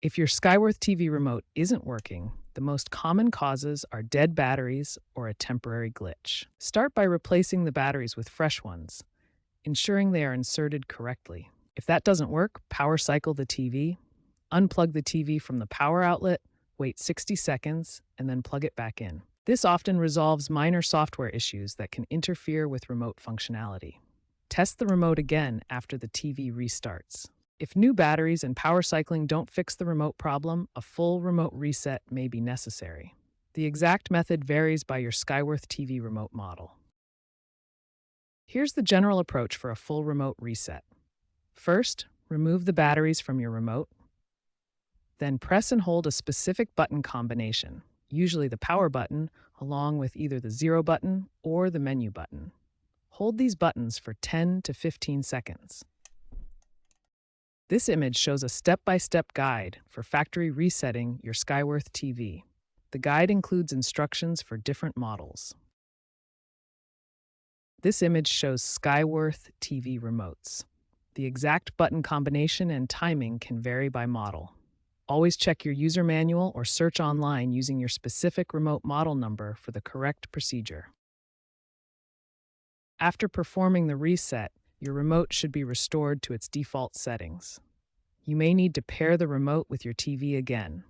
If your Skyworth TV remote isn't working, the most common causes are dead batteries or a temporary glitch. Start by replacing the batteries with fresh ones, ensuring they are inserted correctly. If that doesn't work, power cycle the TV, unplug the TV from the power outlet, wait 60 seconds, and then plug it back in. This often resolves minor software issues that can interfere with remote functionality. Test the remote again after the TV restarts. If new batteries and power cycling don't fix the remote problem, a full remote reset may be necessary. The exact method varies by your Skyworth TV remote model. Here's the general approach for a full remote reset. First, remove the batteries from your remote. Then press and hold a specific button combination, usually the power button, along with either the 0 button or the menu button. Hold these buttons for 10 to 15 seconds. This image shows a step-by-step guide for factory resetting your Skyworth TV. The guide includes instructions for different models. This image shows Skyworth TV remotes. The exact button combination and timing can vary by model. Always check your user manual or search online using your specific remote model number for the correct procedure. After performing the reset, your remote should be restored to its default settings. You may need to pair the remote with your TV again.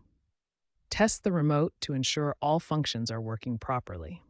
Test the remote to ensure all functions are working properly.